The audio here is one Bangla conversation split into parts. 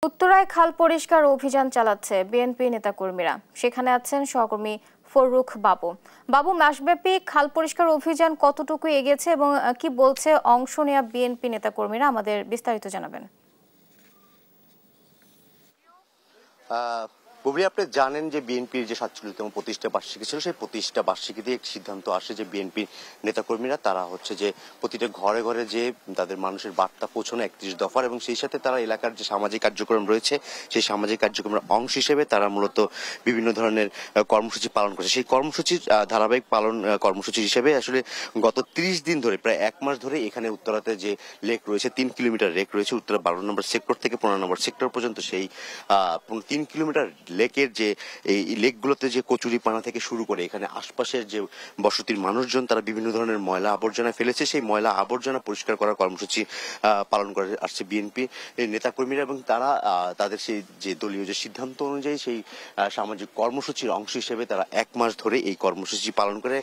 উত্তরায় খাল পরিষ্কার অভিযান চালাচ্ছে বিএনপি নেতাকর্মীরা। সেখানে আছেন সহকর্মী ফররুখ বাবু। বাবু, মাসব্যাপী খাল পরিষ্কার অভিযান কতটুকু এগিয়েছে এবং কি বলছে অংশ নেওয়া বিএনপি নেতাকর্মীরা, আমাদের বিস্তারিত জানাবেন। বুবলি, আপনি জানেন যে বিএনপির যে ৪৭তম প্রতিষ্ঠা বার্ষিকী ছিল, সেই প্রতিষ্ঠা বার্ষিকীতে একটি সিদ্ধান্ত আসে যে বিএনপির নেতাকর্মীরা তারা হচ্ছে যে প্রতিটা ঘরে ঘরে যে তাদের মানুষের বার্তা পৌঁছানো ৩১ দফার, এবং সেই সাথে তারা এলাকার যে সামাজিক কার্যক্রম রয়েছে সেই সামাজিক কার্যক্রমের অংশ হিসেবে তারা মূলত বিভিন্ন ধরনের কর্মসূচি পালন করছে। সেই কর্মসূচির ধারাবাহিক কর্মসূচি হিসেবে আসলে গত ৩০ দিন ধরে, প্রায় ১ মাস ধরে এখানে উত্তরাতে যে লেক রয়েছে, ৩ কিলোমিটার লেক রয়েছে উত্তরা ১২ নম্বর সেক্টর থেকে ১৫ নম্বর সেক্টর পর্যন্ত, সেই ৩ কিলোমিটার লেকের যে এই লেকগুলোতে যে কচুরিপানা থেকে শুরু করে এখানে আশপাশের যে বসতির মানুষজন তারা বিভিন্ন ধরনের ময়লা আবর্জনা ফেলেছে, সেই ময়লা আবর্জনা পরিষ্কার করার কর্মসূচি পালন করে আসছে বিএনপি নেতাকর্মীরা, এবং তারা তাদের সেই যে দলীয় যে সিদ্ধান্ত অনুযায়ী সেই সামাজিক কর্মসূচির অংশ হিসেবে তারা ১ মাস ধরে এই কর্মসূচি পালন করে।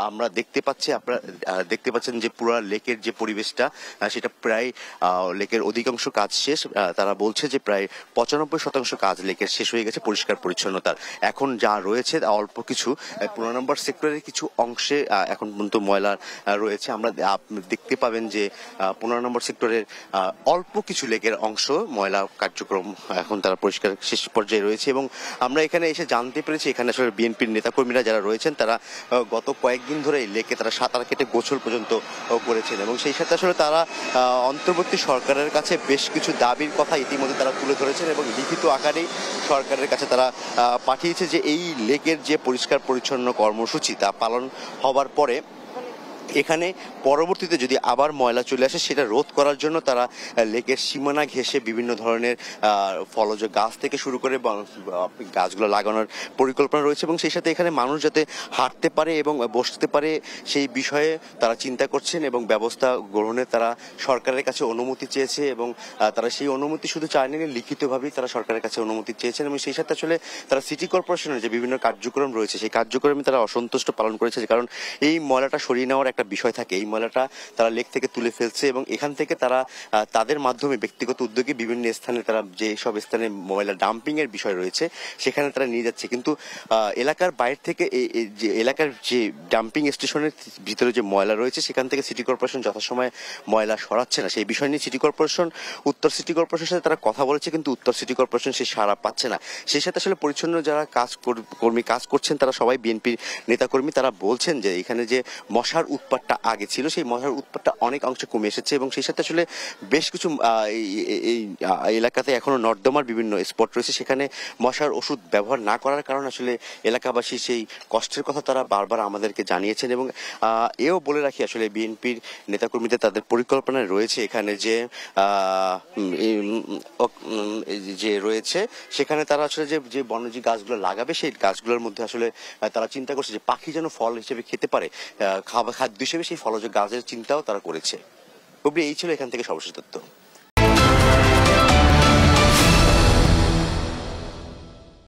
আমরা আপনারা দেখতে পাচ্ছেন যে পুরো লেকের যে পরিবেশটা সেটা প্রায় লেকের অধিকাংশ কাজ শেষ। তারা বলছে যে প্রায় ৯৫% কাজ লেকের শেষ হয়ে গেছে পরিষ্কার পরিচ্ছন্নতার। এখন যা রয়েছে অল্প কিছু ১৫ নম্বর সেক্টরের কিছু অংশে এখন পর্যন্ত ময়লা রয়েছে। আমরা দেখতে পাবেন যে ১৫ নম্বর সেক্টরের অল্প কিছু লেকের অংশ ময়লা কার্যক্রম এখন তারা পরিষ্কার শেষ পর্যায়ে রয়েছে, এবং আমরা এখানে এসে জানতে পেরেছি এখানে আসলে বিএনপির নেতাকর্মীরা যারা রয়েছেন তারা গত কয়েকদিন ধরে লেকে তারা সাঁতার কেটে গোসল পর্যন্ত করেছেন, এবং সেই সাথে আসলে তারা অন্তর্বর্তী সরকারের কাছে বেশ কিছু দাবির কথা ইতিমধ্যে তারা তুলে ধরেছেন এবং লিখিত আকারেই সরকারের কাছে তারা পাঠিয়েছে যে এই লেকের যে পরিষ্কার পরিচ্ছন্ন কর্মসূচি তা পালন হবার পরে এখানে পরবর্তীতে যদি আবার ময়লা চলে আসে সেটা রোধ করার জন্য তারা লেকের সীমানা ঘেঁষে বিভিন্ন ধরনের ফলজ গাছ থেকে শুরু করে গাছগুলো লাগানোর পরিকল্পনা রয়েছে, এবং সেই সাথে এখানে মানুষ যাতে হাঁটতে পারে এবং বসতে পারে সেই বিষয়ে তারা চিন্তা করছেন এবং ব্যবস্থা গ্রহণে তারা সরকারের কাছে অনুমতি চেয়েছে, এবং তারা সেই অনুমতি শুধু চায়নি, লিখিতভাবেই তারা সরকারের কাছে অনুমতি চেয়েছেন, এবং সেই সাথে আসলে তারা সিটি কর্পোরেশনের যে বিভিন্ন কার্যক্রম রয়েছে সেই কার্যক্রমে তারা অসন্তুষ্ট পালন করেছে, কারণ এই ময়লাটা সরিয়ে নেওয়ার একটা বিষয় থাকে। এই ময়লাটা তারা লেক থেকে তুলে ফেলছে এবং এখান থেকে তারা তাদের মাধ্যমে ব্যক্তিগত উদ্যোগে বিভিন্ন স্থানে তারা যে সব স্থানে ময়লা ডাম্পিং এর বিষয় রয়েছে সেখানে তারা নিয়ে যাচ্ছে, কিন্তু এলাকার বাইরে থেকে যে এলাকার যে ডাম্পিং স্টেশনের ভিতরে যে ময়লা রয়েছে সেখান থেকে সিটি কর্পোরেশন যথাসময়ে ময়লা সরাচ্ছে না। সেই বিষয় নিয়ে সিটি কর্পোরেশন উত্তর সিটি কর্পোরেশনের সাথে তারা কথা বলেছে, কিন্তু উত্তর সিটি কর্পোরেশন সে সাড়া পাচ্ছে না। সেই সাথে আসলে পরিচ্ছন্ন যারা কর্মী কাজ করছেন তারা সবাই বিএনপির নেতাকর্মী, তারা বলছেন যে এখানে যে মশার উৎপাতটা আগে ছিল সেই মশার উৎপাতটা অনেক অংশে কমে এসেছে, এবং সেই সাথে আসলে বেশ কিছু এই এলাকাতে এখনো নর্দমার বিভিন্ন স্পট রয়েছে, সেখানে মশার ওষুধ ব্যবহার না করার কারণে আসলে এলাকাবাসী সেই কষ্টের কথা তারা বারবার আমাদেরকে জানিয়েছেন। এবং এও বলে রাখি আসলে বিএনপির নেতাকর্মীদের তাদের পরিকল্পনায় রয়েছে এখানে যে রয়েছে সেখানে তারা আসলে যে বনজি গাছগুলো লাগাবে সেই গাছগুলোর মধ্যে আসলে তারা চিন্তা করছে যে পাখি যেন ফল হিসেবে খেতে পারে, খাদ্য হিসেবে সেই ফলজ গাছের চিন্তাও তারা করেছে। এই ছিল এখান থেকে সর্বশেষ তথ্য।